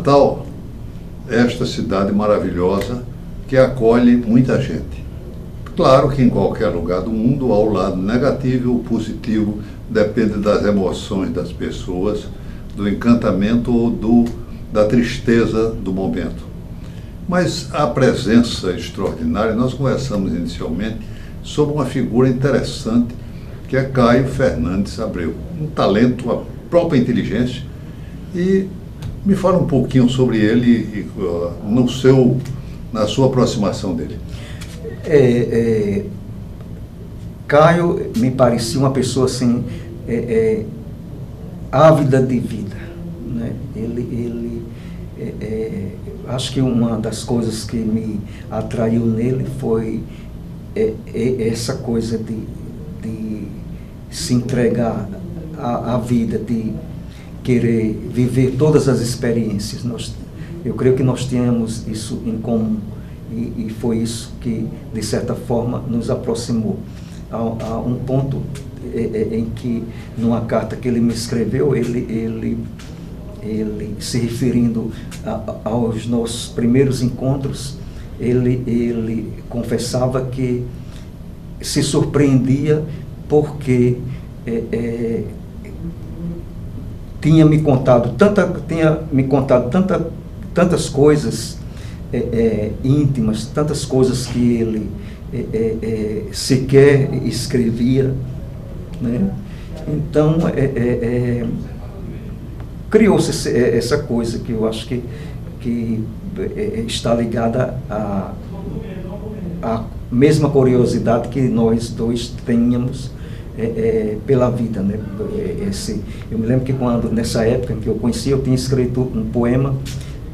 Natal é esta cidade maravilhosa que acolhe muita gente. Claro que em qualquer lugar do mundo há o lado negativo e o positivo, depende das emoções das pessoas, do encantamento ou da tristeza do momento. Mas a presença extraordinária, nós conversamos inicialmente sobre uma figura interessante que é Caio Fernandes Abreu, um talento, a própria inteligência, e me fala um pouquinho sobre ele na sua aproximação dele. Caio me parecia uma pessoa assim, ávida de vida, né? Acho que uma das coisas que me atraiu nele foi essa coisa de se entregar à vida, de querer viver todas as experiências. Eu creio que nós tínhamos isso em comum e foi isso que, de certa forma, nos aproximou. Há um ponto em que, numa carta que ele me escreveu, ele se referindo aos nossos primeiros encontros, ele confessava que se surpreendia porque tinha me contado tantas coisas íntimas, tantas coisas que ele sequer escrevia, né? Então criou-se essa coisa que eu acho que está ligada à mesma curiosidade que nós dois tínhamos pela vida, né? Eu me lembro que nessa época em que eu conheci, eu tinha escrito um poema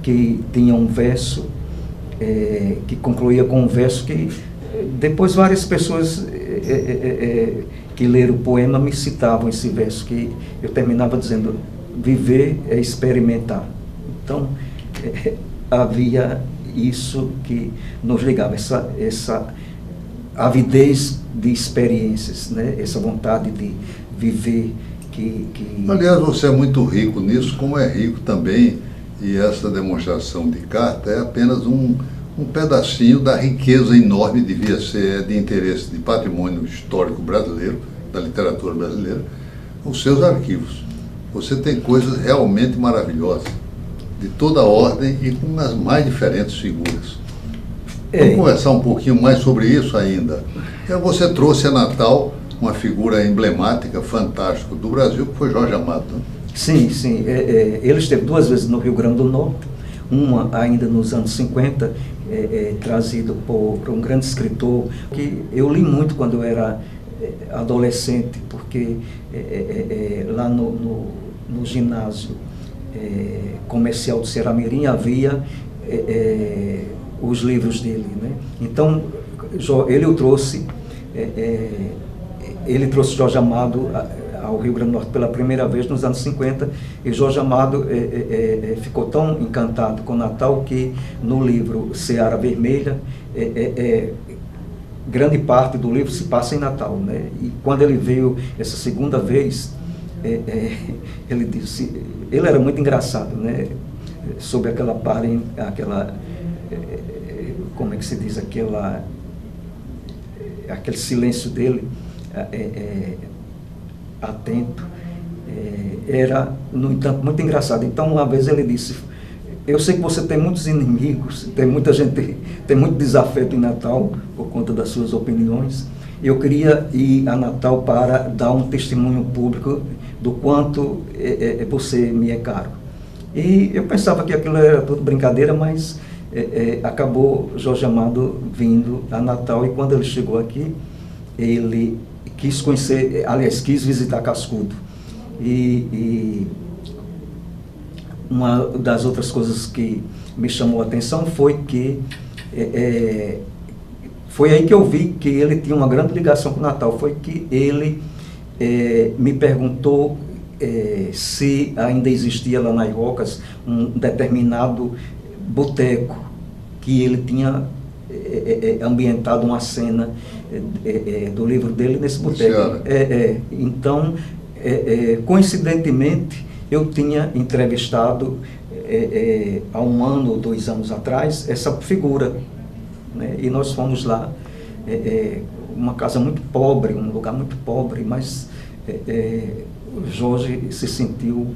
que tinha um verso que concluía com um verso que depois várias pessoas que leram o poema me citavam esse verso, que eu terminava dizendo: viver é experimentar. Então havia isso que nos ligava, essa avidez de experiências, né? Essa vontade de viver Aliás, você é muito rico nisso, como é rico também, e essa demonstração de carta é apenas um pedacinho da riqueza enorme, devia ser de interesse de patrimônio histórico brasileiro, da literatura brasileira, os seus arquivos. Você tem coisas realmente maravilhosas, de toda ordem e com as mais diferentes figuras. Vamos conversar um pouquinho mais sobre isso ainda. Você trouxe a Natal uma figura emblemática, fantástica do Brasil, que foi Jorge Amado, né? Sim. Ele esteve 2 vezes no Rio Grande do Norte, uma ainda nos anos 50, trazido por um grande escritor, que eu li muito quando eu era adolescente, porque lá no ginásio comercial do Ceará-Mirim havia os livros dele, né? Então ele trouxe Jorge Amado ao Rio Grande do Norte pela primeira vez nos anos 50, e Jorge Amado ficou tão encantado com Natal que no livro Seara Vermelha grande parte do livro se passa em Natal, né? E quando ele veio essa segunda vez, ele disse, ele era muito engraçado, né? Sobre aquela como é que se diz, aquele silêncio dele, atento, era, no entanto, muito engraçado. Então, uma vez ele disse: eu sei que você tem muitos inimigos, tem muita gente, tem muito desafeto em Natal por conta das suas opiniões. Eu queria ir a Natal para dar um testemunho público do quanto você me é caro. E eu pensava que aquilo era tudo brincadeira, mas acabou Jorge Amado vindo a Natal, e quando ele chegou aqui, ele quis conhecer, aliás, quis visitar Cascudo. E uma das outras coisas que me chamou a atenção foi que foi aí que eu vi que ele tinha uma grande ligação com o Natal. Foi que ele me perguntou se ainda existia lá nas Rocas um determinado boteco que ele tinha ambientado uma cena do livro dele nesse boteco. Então, coincidentemente, eu tinha entrevistado há 1 ano ou 2 anos atrás, essa figura, né? E nós fomos lá, uma casa muito pobre, um lugar muito pobre, mas Jorge se sentiu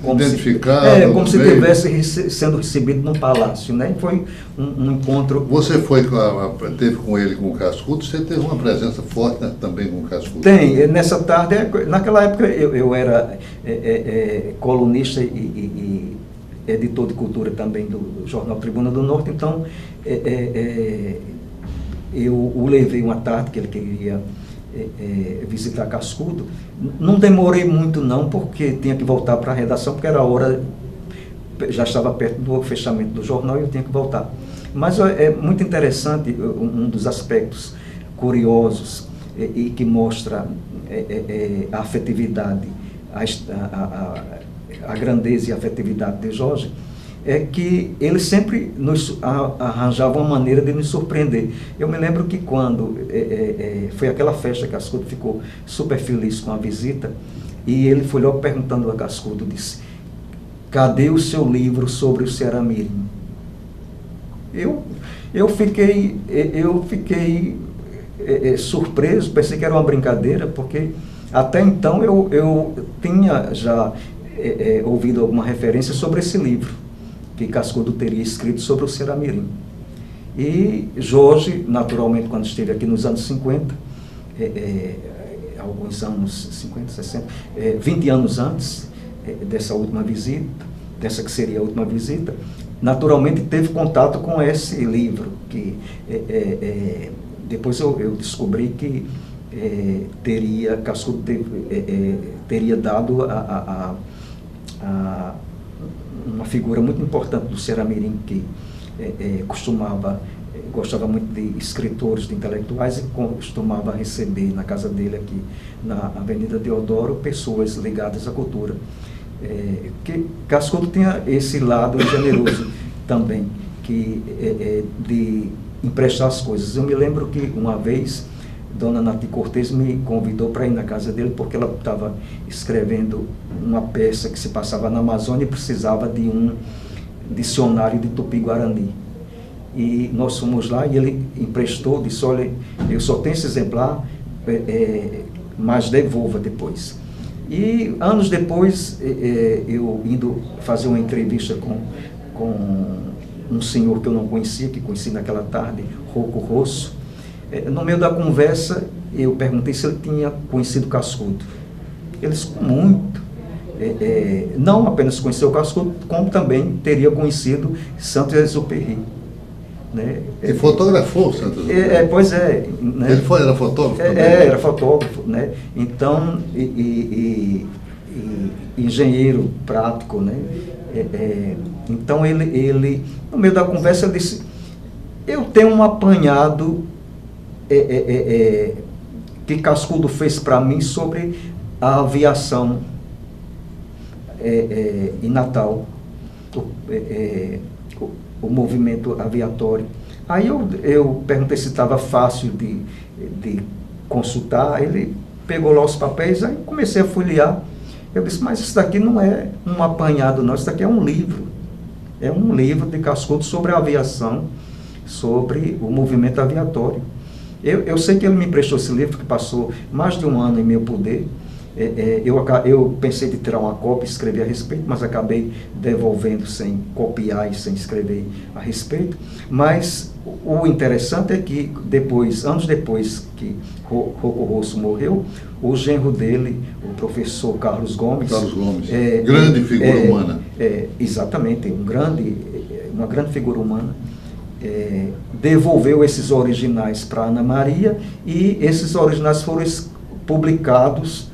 identificado, como se estivesse sendo recebido num palácio, né? Foi um encontro. Você teve com ele com o Cascudo, você teve uma presença forte, né, também com o Cascudo? Tem, nessa tarde, naquela época eu era colunista e editor de cultura também do Jornal Tribuna do Norte, então eu o levei uma tarde que ele queria visitar Cascudo. Não demorei muito não, porque tinha que voltar para a redação, porque era a hora, já estava perto do fechamento do jornal e eu tinha que voltar. Mas é muito interessante, um dos aspectos curiosos e que mostra a afetividade, a grandeza e a afetividade de Jorge, é que ele sempre nos arranjava uma maneira de nos surpreender. Eu me lembro que quando foi aquela festa, Cascudo ficou super feliz com a visita, e ele foi logo perguntando a Cascudo, disse: cadê o seu livro sobre o Ceará Mirim? Eu fiquei surpreso, pensei que era uma brincadeira, porque até então eu tinha já ouvido alguma referência sobre esse livro que Cascudo teria escrito sobre o Ceará Mirim. E Jorge, naturalmente, quando esteve aqui nos anos 50, alguns anos 50, 60, 20 anos antes dessa última visita, dessa que seria a última visita, naturalmente teve contato com esse livro, que depois eu descobri que Cascudo teria dado uma figura muito importante do Ceará Mirim, que gostava muito de escritores, de intelectuais, e costumava receber na casa dele aqui na Avenida Deodoro pessoas ligadas à cultura. Que Cascudo tinha esse lado generoso também, de emprestar as coisas. Eu me lembro que uma vez Dona Nati Cortez me convidou para ir na casa dele, porque ela estava escrevendo uma peça que se passava na Amazônia e precisava de um dicionário de Tupi-Guarani. E nós fomos lá e ele emprestou, disse: olha, eu só tenho esse exemplar, mas devolva depois. E anos depois, eu indo fazer uma entrevista com um senhor que eu não conhecia, que conheci naquela tarde, Rocco Rosso. No meio da conversa, eu perguntei se ele tinha conhecido Cascudo. Ele disse: muito. Não apenas conheceu Cascudo, como também teria conhecido Saint-Exupéry. Né? E fotografou o Saint-Exupéry? Pois é. Né? Ele era fotógrafo também? Era fotógrafo. Né? Então, engenheiro prático. Né? Então, ele, no meio da conversa, ele disse: eu tenho um apanhado que Cascudo fez para mim sobre a aviação em Natal, o movimento aviatório. Aí eu perguntei se estava fácil de consultar. Ele pegou lá os papéis, aí comecei a folhear. Eu disse: mas isso daqui não é um apanhado não, isso daqui é um livro. É um livro de Cascudo sobre a aviação, sobre o movimento aviatório. Eu sei que ele me emprestou esse livro, que passou mais de 1 ano em meu poder. Eu pensei de tirar uma cópia e escrever a respeito, mas acabei devolvendo sem copiar e sem escrever a respeito. Mas o interessante é que anos depois que Rocco Rosso morreu, o genro dele, o professor Carlos Gomes, grande figura humana. Exatamente, uma grande figura humana. Devolveu esses originais para Ana Maria, e esses originais foram publicados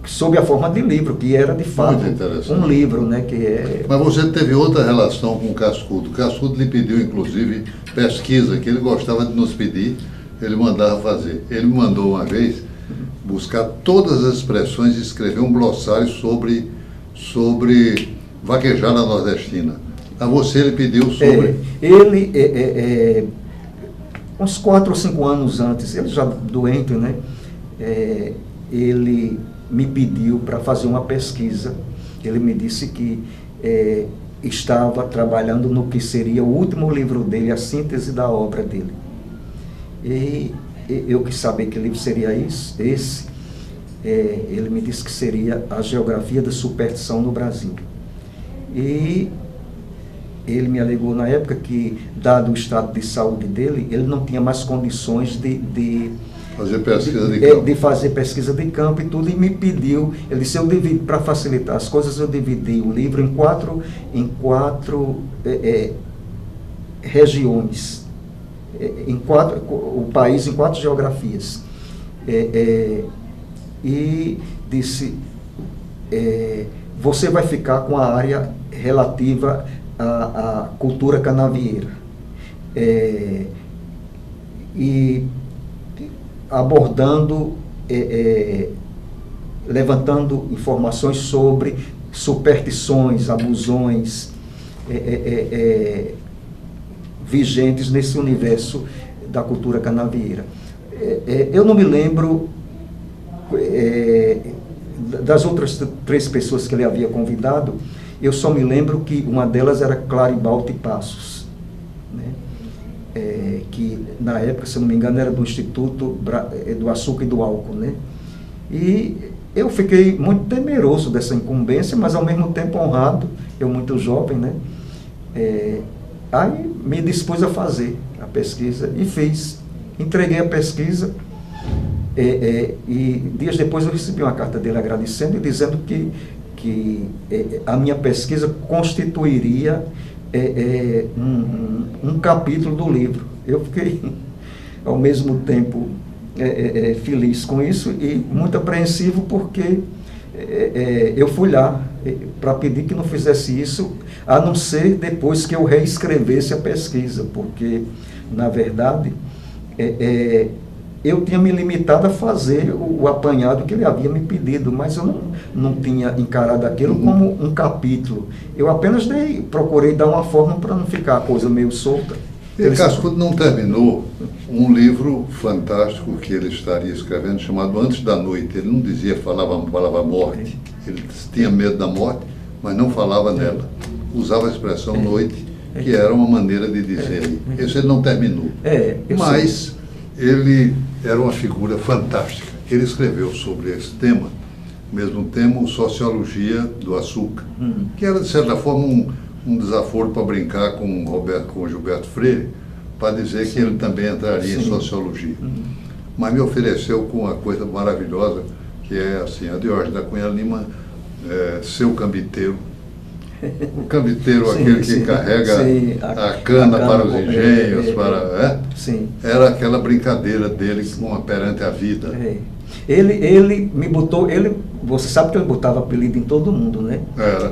sob a forma de livro, que era de fato um livro, né, Mas você teve outra relação com o Cascudo. O Cascudo lhe pediu, inclusive, pesquisa que ele gostava de nos pedir, ele mandava fazer. Ele me mandou uma vez buscar todas as expressões e escrever um glossário sobre vaquejada nordestina. A você ele pediu sobre... uns 4 ou 5 anos antes, ele já doente, né? Ele me pediu para fazer uma pesquisa. Ele me disse que estava trabalhando no que seria o último livro dele, a síntese da obra dele. E eu quis saber que livro seria esse. Ele me disse que seria A Geografia da Superstição no Brasil. E ele me alegou na época que, dado o estado de saúde dele, ele não tinha mais condições de fazer pesquisa de campo. De fazer pesquisa de campo e tudo, e me pediu, ele disse, eu dividi, para facilitar as coisas, eu dividi o livro em quatro regiões, o país em 4 geografias. E disse, você vai ficar com a área relativa à cultura canavieira. E abordando, levantando informações sobre superstições, abusões vigentes nesse universo da cultura canavieira. Eu não me lembro das outras 3 pessoas que ele havia convidado, eu só me lembro que uma delas era Claribaldi Passos, né? Que na época, se não me engano, era do Instituto do Açúcar e do Álcool, né? E eu fiquei muito temeroso dessa incumbência, mas ao mesmo tempo honrado, eu muito jovem, né? Aí me dispus a fazer a pesquisa e fiz. Entreguei a pesquisa e dias depois eu recebi uma carta dele agradecendo e dizendo que a minha pesquisa constituiria um capítulo do livro. Eu fiquei, ao mesmo tempo, feliz com isso e muito apreensivo, porque eu fui lá para pedir que não fizesse isso, a não ser depois que eu reescrevesse a pesquisa, porque, na verdade, eu tinha me limitado a fazer o apanhado que ele havia me pedido, mas eu não tinha encarado aquilo como um capítulo. Eu apenas procurei dar uma forma para não ficar a coisa meio solta. E Cascudo não terminou um livro fantástico que ele estaria escrevendo, chamado Antes da Noite. Ele não dizia, falava morte. Ele tinha medo da morte, mas não falava nela. Usava a expressão noite, que era uma maneira de dizer. Esse ele não terminou. Mas ele era uma figura fantástica. Ele escreveu sobre esse tema, mesmo tema, Sociologia do Açúcar, que era, de certa forma, um desaforo para brincar com o Gilberto Freire, para dizer que ele também entraria em sociologia. Mas me ofereceu com uma coisa maravilhosa, que é assim, a Diógenes da Cunha Lima, seu cambiteiro. O cambiteiro, aquele que carrega a cana para os engenhos, era aquela brincadeira dele perante a vida. Ele me botou, você sabe que ele botava apelido em todo mundo, né?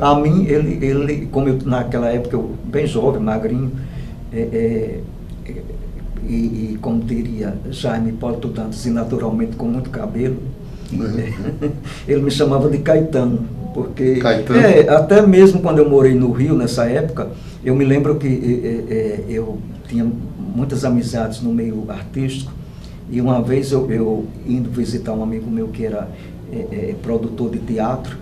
A mim, ele como eu, naquela época, eu bem jovem, magrinho, e como diria Jaime Hipólito Dantas, e naturalmente com muito cabelo, ele me chamava de Caetano, porque até mesmo quando eu morei no Rio, nessa época, eu me lembro que eu tinha muitas amizades no meio artístico, e uma vez eu indo visitar um amigo meu que era produtor de teatro,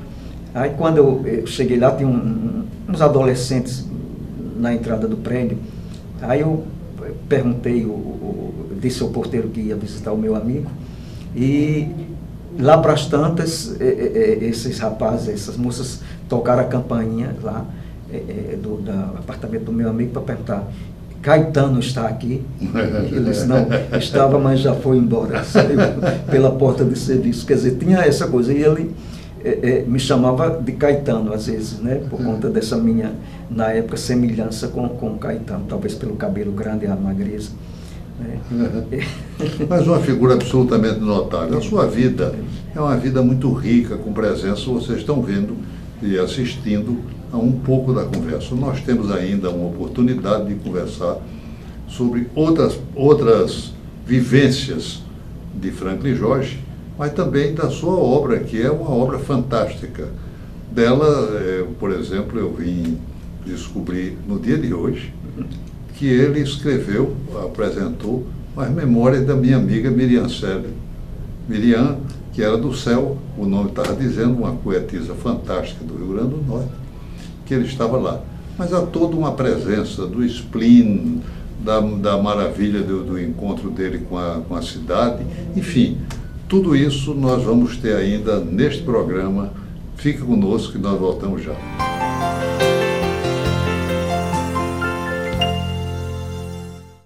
aí quando eu cheguei lá, tinha uns adolescentes na entrada do prédio, aí eu perguntei, disse ao porteiro que ia visitar o meu amigo, e lá para as tantas, esses rapazes, essas moças tocaram a campainha lá do apartamento do meu amigo para perguntar, Caetano está aqui? Ele disse, não, estava, mas já foi embora, saiu pela porta de serviço. Quer dizer, tinha essa coisa, e ele me chamava de Caetano, às vezes, né, por conta dessa minha, na época, semelhança com Caetano, talvez pelo cabelo grande e a magreza. Mas uma figura absolutamente notável. A sua vida é uma vida muito rica, com presença, vocês estão vendo e assistindo a um pouco da conversa. Nós temos ainda uma oportunidade de conversar sobre outras vivências de Franklin Jorge, mas também da sua obra, que é uma obra fantástica. Dela, por exemplo, eu vim descobrir no dia de hoje que ele escreveu, apresentou as memórias da minha amiga Miriam Selle, Miriam, que era do céu, o nome estava dizendo, uma poetisa fantástica do Rio Grande do Norte, que ele estava lá. Mas há toda uma presença do spleen, da maravilha do encontro dele com a cidade. Enfim, tudo isso nós vamos ter ainda neste programa. Fique conosco que nós voltamos já.